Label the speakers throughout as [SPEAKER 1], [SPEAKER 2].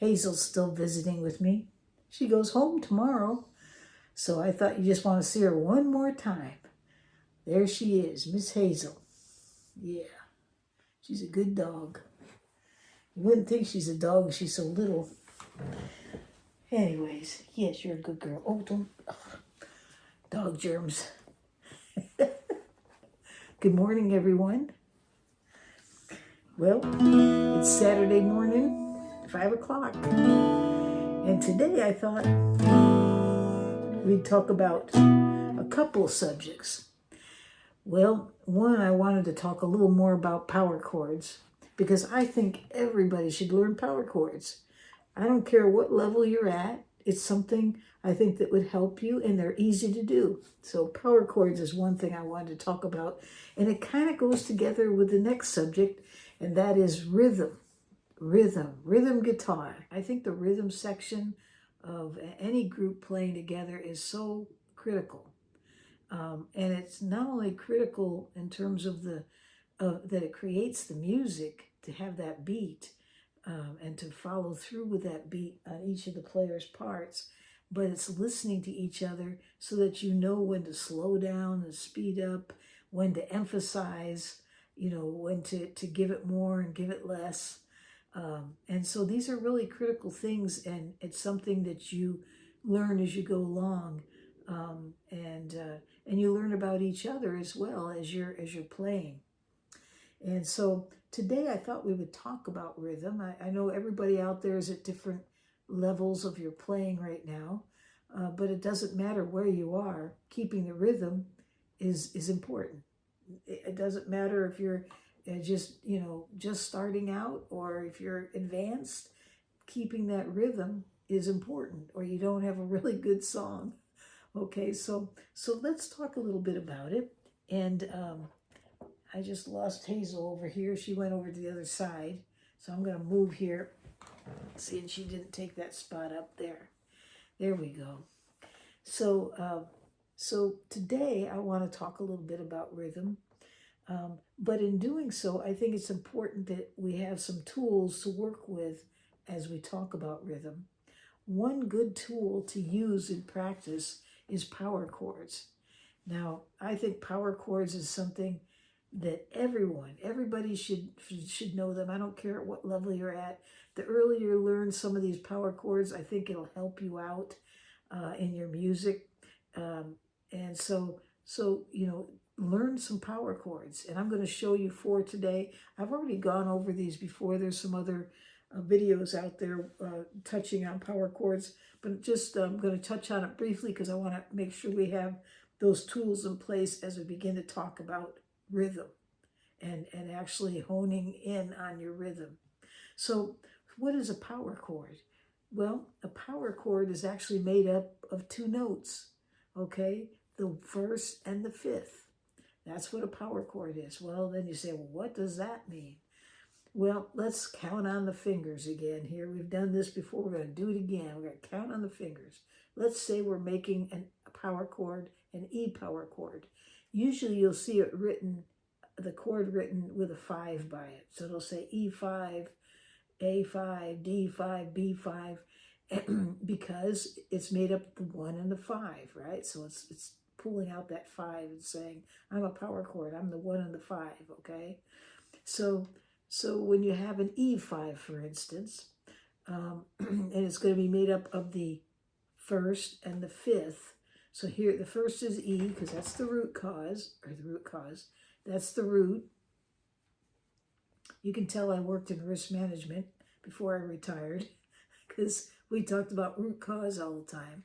[SPEAKER 1] Hazel's still visiting with me. She goes home tomorrow, so I thought you just want to see her one more time. There she is, Miss Hazel. Yeah, she's a good dog. You wouldn't think she's a dog, she's so little. Anyways, yes, you're a good girl. Oh, don't, dog germs. Good morning, everyone. Well, it's Saturday morning, 5 o'clock. And today I thought we'd talk about a couple of subjects. Well, one, I wanted to talk a little more about power chords because I think everybody should learn power chords. I don't care what level you're at. It's something I think that would help you, and they're easy to do. So power chords is one thing I wanted to talk about, and it kind of goes together with the next subject, and that is rhythm. Rhythm guitar. I think the rhythm section of any group playing together is so critical. And it's not only critical in terms of that it creates the music to have that beat, and to follow through with that beat on each of the players' parts, but it's listening to each other so that you know when to slow down and speed up, when to emphasize, when to give it more and give it less. And so these are really critical things, and it's something that you learn as you go along, and you learn about each other as well as you're playing. And so today I thought we would talk about rhythm. I know everybody out there is at different levels of your playing right now, but it doesn't matter where you are. Keeping the rhythm is important. It doesn't matter if you're just starting out or if you're advanced. Keeping that rhythm is important, or you don't have a really good song. Okay, so let's talk a little bit about it. And I just lost Hazel over here. She went over to the other side. So I'm going to move here. See, and she didn't take that spot up there. There we go. So today I want to talk a little bit about rhythm. But in doing so, I think it's important that we have some tools to work with as we talk about rhythm. One good tool to use in practice is power chords. Now, I think power chords is something that everybody should know them. I don't care at what level you're at. The earlier you learn some of these power chords, I think it'll help you out in your music. And so learn some power chords. And I'm going to show you 4 today. I've already gone over these before. There's some other videos out there touching on power chords, but just I'm going to touch on it briefly because I want to make sure we have those tools in place as we begin to talk about rhythm and actually honing in on your rhythm. So what is a power chord? Well, a power chord is actually made up of 2 notes, okay? The first and the fifth. That's what a power chord is. Well, then you say, well, what does that mean? Well, let's count on the fingers again here. We've done this before. We're going to do it again. We're going to count on the fingers. Let's say we're making a power chord, an E power chord. Usually you'll see it written, the chord written with a 5 by it. So it'll say E5, A5, D5, B5, because it's made up of the 1 and the 5, right? So it's pulling out that 5 and saying, I'm a power chord. I'm the 1 and the 5, okay? So when you have an E5, for instance, and it's going to be made up of the first and the fifth. So here, the first is E, because that's the root cause. That's the root. You can tell I worked in risk management before I retired, because we talked about root cause all the time.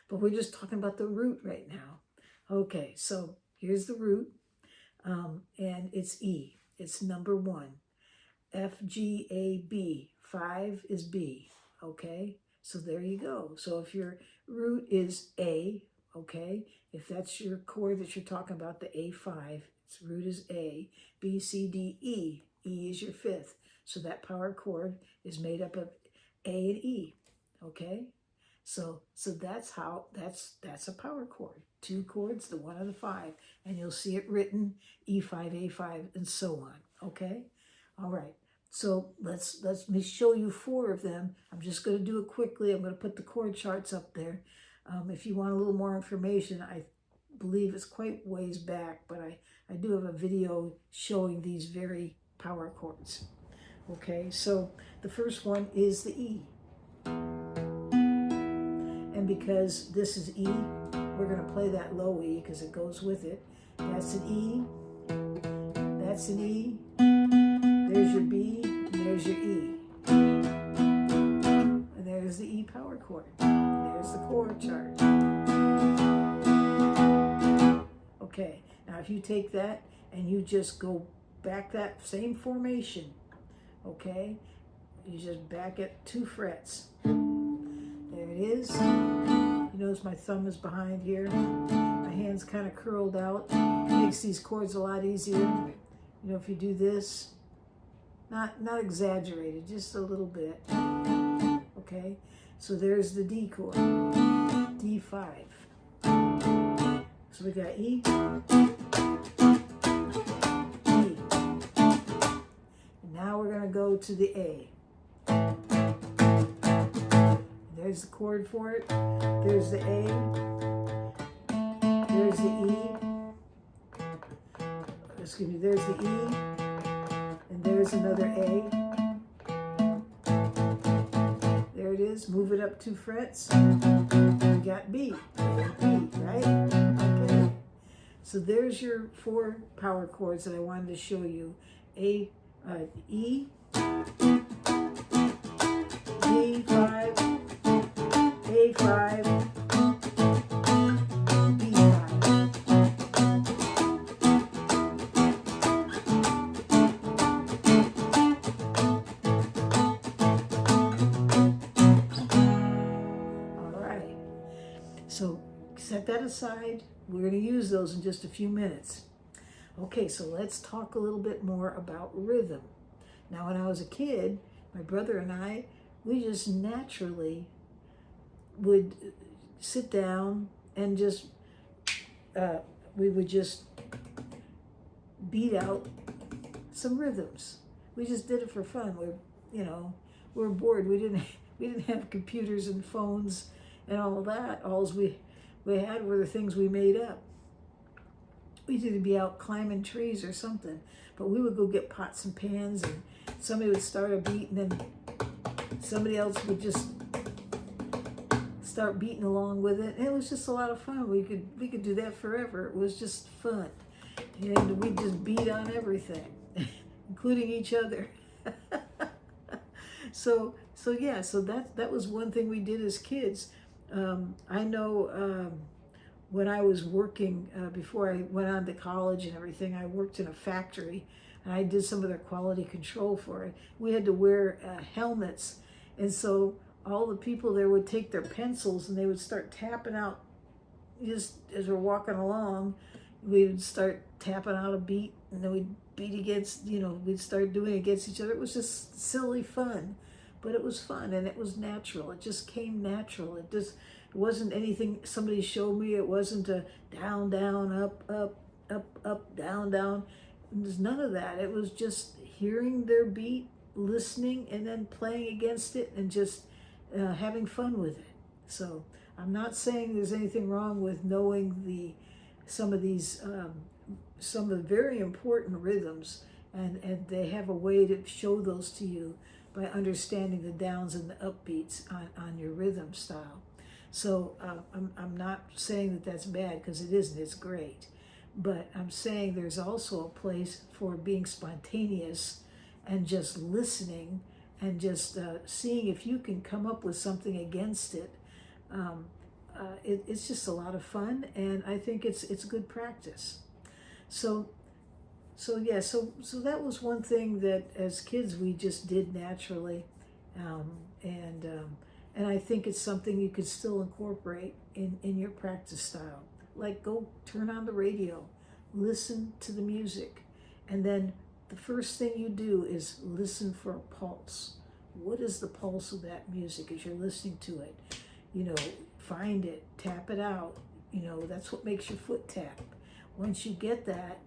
[SPEAKER 1] But we're just talking about the root right now. Okay, so here's the root, and it's E. It's number 1. F, G, A, B. 5 is B, okay? So there you go. So if your root is A, okay, if that's your chord that you're talking about, the A5, its root is A, B, C, D, E. E is your 5th. So that power chord is made up of A and E, okay? So that's a power chord. 2 chords, the 1 and the 5, and you'll see it written E5, A5, and so on, okay? All right. So let me show you 4 of them. I'm just going to do it quickly. I'm going to put the chord charts up there. If you want a little more information, I believe it's quite ways back, but I do have a video showing these very power chords. Okay, so the first one is the E. And because this is E, we're going to play that low E because it goes with it. That's an E. That's an E. There's your B. And there's your E. And there's the E power chord. There's the chord chart. Okay, now if you take that and you just go back that same formation, okay, you just back it 2 frets. There it is. You notice my thumb is behind here. My hand's kind of curled out. Makes these chords a lot easier. You know, if you do this, not exaggerated, just a little bit. Okay, so there's the D chord, D5. So we got E, E. And now we're going to go to the A. There's the chord for it. There's the A. There's the E. Excuse me, there's the E. And there's another A. There it is. Move it up 2 frets. We got B. B, right? Okay. So there's your 4 power chords that I wanted to show you. A, E, D5, A5, B5. All right. So set that aside. We're going to use those in just a few minutes. Okay, so let's talk a little bit more about rhythm. Now, when I was a kid, my brother and I, we just naturally would sit down and just, we would just beat out some rhythms. We just did it for fun. We're bored. We didn't have computers and phones and all of that. All we had were the things we made up. We'd either be out climbing trees or something, but we would go get pots and pans, and somebody would start a beat, and then somebody else would just start beating along with it. And it was just a lot of fun. We could do that forever. It was just fun, and we'd just beat on everything, including each other. So that was one thing we did as kids. I know when I was working, before I went on to college and everything, I worked in a factory, and I did some of their quality control for it. We had to wear helmets, and so all the people there would take their pencils and they would start tapping out, just as we're walking along, we would start tapping out a beat, and then we'd beat against, we'd start doing it against each other. It was just silly fun, but it was fun, and it was natural. It just came natural. It wasn't anything somebody showed me. It wasn't a down, down, up, up, up, up, down, down. There's none of that. It was just hearing their beat, listening, and then playing against it, and just having fun with it. So I'm not saying there's anything wrong with knowing some of the very important rhythms, and they have a way to show those to you by understanding the downs and the upbeats on your rhythm style. So I'm not saying that that's bad, because it isn't. It's great. But I'm saying there's also a place for being spontaneous and just listening and just seeing if you can come up with something against it. It's just a lot of fun, and I think it's good practice. So that was one thing that as kids we just did naturally, and I think it's something you could still incorporate in your practice style. Like, go turn on the radio, listen to the music, and then the first thing you do is listen for a pulse. What is the pulse of that music as you're listening to it? Find it, tap it out. That's what makes your foot tap. Once you get that,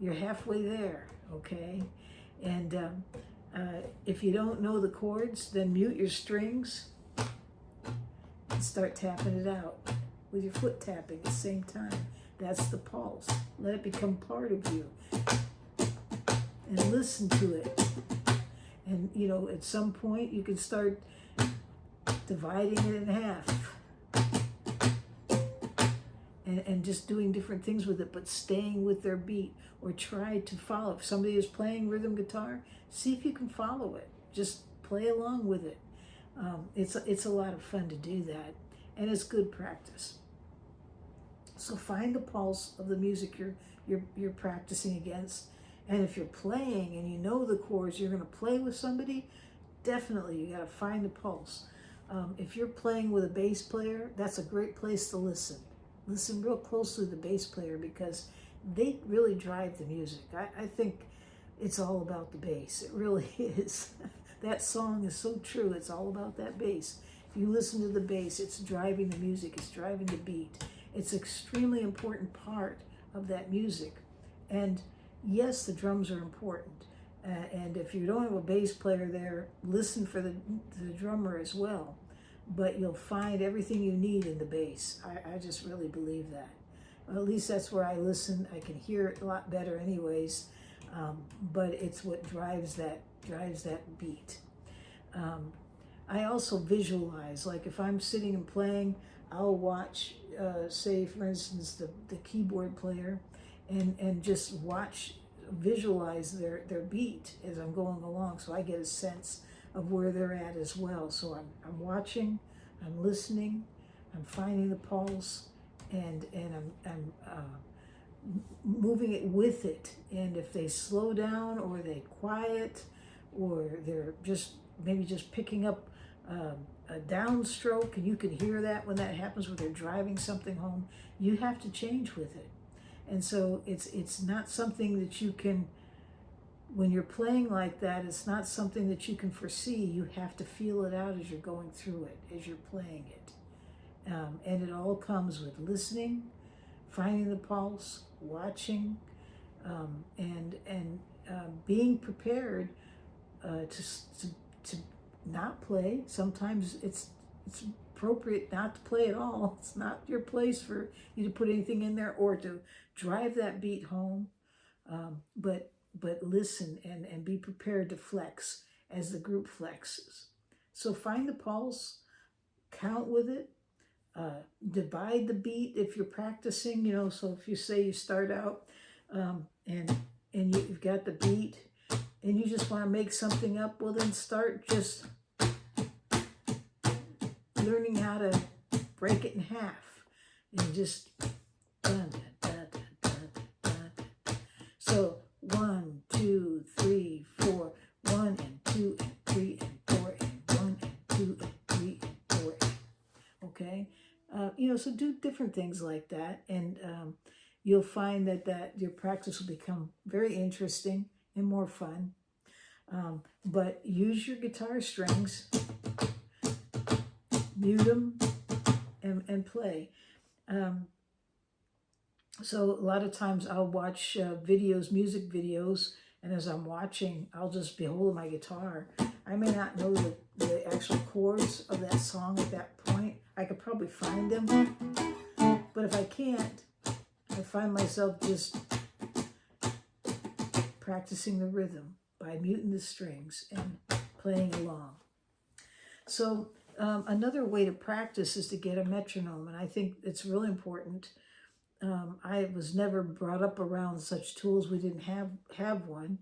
[SPEAKER 1] you're halfway there, okay? And If you don't know the chords, then mute your strings and start tapping it out with your foot tapping at the same time. That's the pulse. Let it become part of you. And listen to it. And, you know, at some point you can start dividing it in half. And just doing different things with it, but staying with their beat, or try to follow. If somebody is playing rhythm guitar, see if you can follow it. Just play along with it. It's a lot of fun to do that, and it's good practice. So find the pulse of the music you're practicing against, and if you're playing and you know the chords you're going to play with somebody, definitely you got to find the pulse. If you're playing with a bass player, that's a great place to listen. Listen real closely to the bass player, because they really drive the music. I think it's all about the bass. It really is. That song is so true. It's all about that bass. If you listen to the bass, it's driving the music. It's driving the beat. It's an extremely important part of that music. And yes, the drums are important. And if you don't have a bass player there, listen for the drummer as well. But you'll find everything you need in the bass. I just really believe that. Well, at least that's where I listen. I can hear it a lot better anyways, but it's what drives that beat. I also visualize. Like if I'm sitting and playing, I'll watch, say for instance, the keyboard player, and just visualize their beat as I'm going along, so I get a sense of where they're at as well. So I'm watching, I'm listening, I'm finding the pulse, and I'm moving it with it. And if they slow down, or they quiet, or they're maybe just picking up a downstroke, and you can hear that when that happens, where they're driving something home, you have to change with it. And so it's not something that you can, when you're playing like that, it's not something that you can foresee. You have to feel it out as you're going through it, as you're playing it. And it all comes with listening, finding the pulse, watching, and being prepared to not play. Sometimes it's appropriate not to play at all. It's not your place for you to put anything in there or to drive that beat home. But listen and be prepared to flex as the group flexes. So find the pulse, count with it, divide the beat if you're practicing. You know, so if you say you start out and you've got the beat and you just want to make something up, well then start just learning how to break it in half and just dun, dun, dun, dun, dun, dun. So 1, 2, 3, 4, 1 and 2 and 3 and 4 and 1 and 2 and 3 and 4. Okay, you know, so do different things like that, and you'll find that your practice will become very interesting and more fun. But use your guitar strings, mute them, and play. So a lot of times I'll watch music videos, and as I'm watching, I'll just be holding my guitar. I may not know the actual chords of that song at that point. I could probably find them, but if I can't, I find myself just practicing the rhythm by muting the strings and playing along. So another way to practice is to get a metronome, and I think it's really important. I was never brought up around such tools. We didn't have one.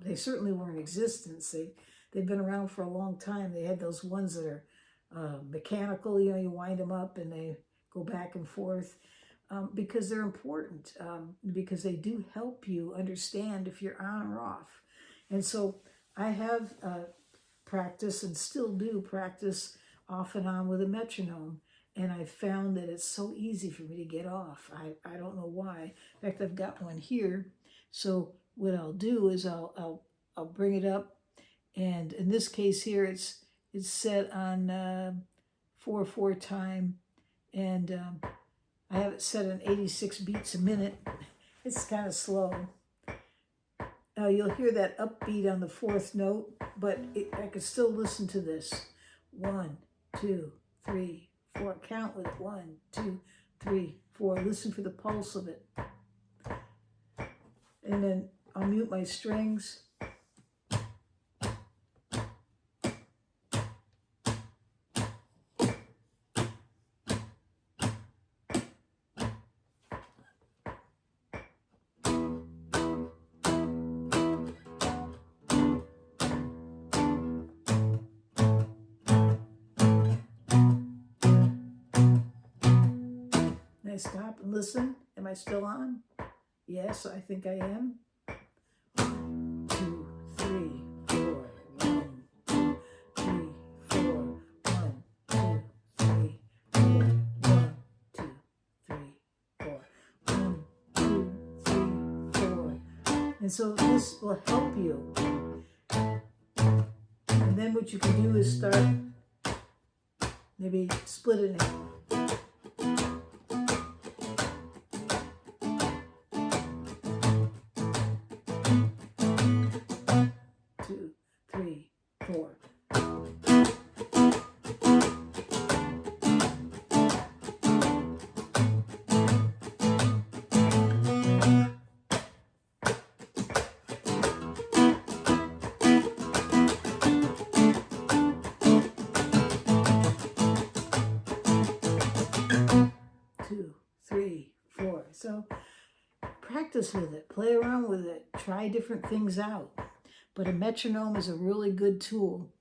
[SPEAKER 1] They certainly were in existence. They've been around for a long time. They had those ones that are mechanical. You know, you wind them up and they go back and forth because they're important, because they do help you understand if you're on or off. And so I have practiced and still do practice off and on with a metronome. And I found that it's so easy for me to get off. I don't know why. In fact, I've got one here. So what I'll do is I'll bring it up, and in this case here, it's set on 4/4 time, and I have it set on 86 beats a minute. It's kind of slow, Now you'll hear that upbeat on the fourth note, but I could still listen to this. 1, 2, 3, 4. Count with it. 1, 2, 3, 4. Listen for the pulse of it. And then I'll mute my strings. I stop and listen. Am I still on? Yes, I think I am. 1, 2, 3, 4. 1, 2, 3, 4. 1, 2, 3, 4. 1, 2, 3, 4. 1, 2, 3, 4. And so this will help you. And then what you can do is start maybe splitting it. 2, 3, 4. 2, 3, 4. So practice with it, play around with it, try different things out. But a metronome is a really good tool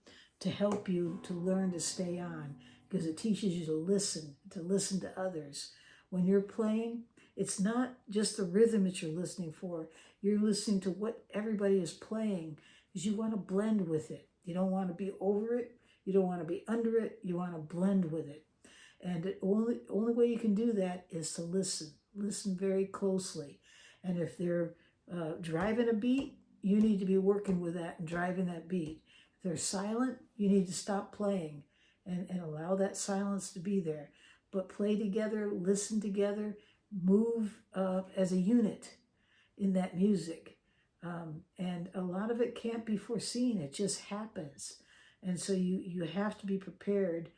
[SPEAKER 1] to help you to learn to stay on, because it teaches you to listen to others. When you're playing, it's not just the rhythm that you're listening for. You're listening to what everybody is playing, because you want to blend with it. You don't want to be over it. You don't want to be under it. You want to blend with it. And the only way you can do that is to listen. Listen very closely. And if they're driving a beat, you need to be working with that and driving that beat. If they're silent, you need to stop playing and allow that silence to be there. But play together, listen together, move as a unit in that music. And a lot of it can't be foreseen. It just happens. And so you have to be prepared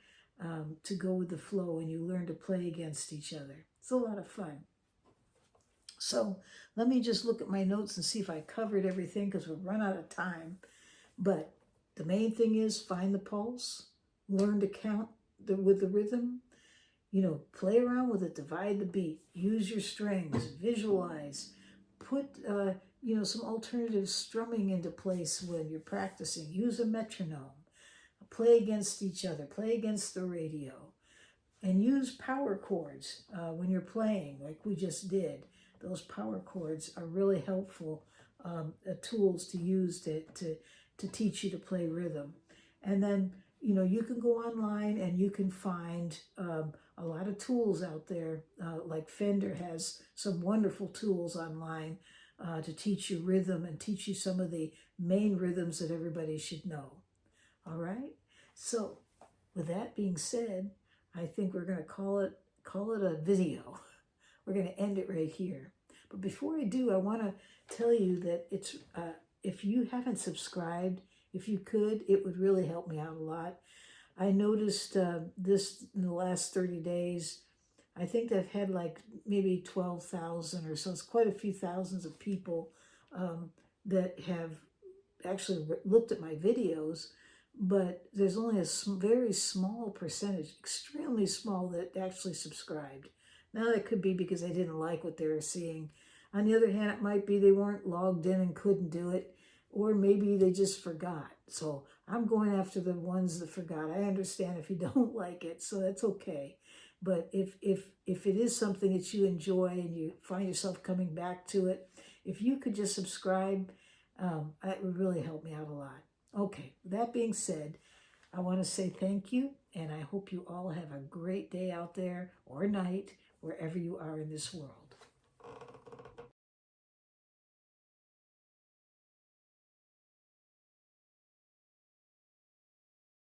[SPEAKER 1] to go with the flow, and you learn to play against each other. It's a lot of fun. So let me just look at my notes and see if I covered everything, because we've run out of time. But the main thing is find the pulse, learn to count with the rhythm, play around with it, divide the beat, use your strings, visualize, put, some alternative strumming into place when you're practicing, use a metronome, play against each other, play against the radio, and use power chords when you're playing, like we just did. Those power chords are really helpful tools to use to teach you to play rhythm. And then, you can go online and you can find a lot of tools out there, like Fender has some wonderful tools online to teach you rhythm and teach you some of the main rhythms that everybody should know. All right? So with that being said, I think we're going to call it a video. We're going to end it right here. But before I do, I want to tell you that it's if you haven't subscribed, if you could, it would really help me out a lot. I noticed this in the last 30 days. I think they've had like maybe 12,000 or so. It's quite a few thousands of people that have actually looked at my videos, but there's only a very small percentage, extremely small, that actually subscribed. Now that could be because they didn't like what they were seeing. On the other hand, it might be they weren't logged in and couldn't do it, or maybe they just forgot. So I'm going after the ones that forgot. I understand if you don't like it, so that's okay. But if it is something that you enjoy and you find yourself coming back to it, if you could just subscribe, that would really help me out a lot. Okay, with that being said, I want to say thank you, and I hope you all have a great day out there or night, wherever you are in this world.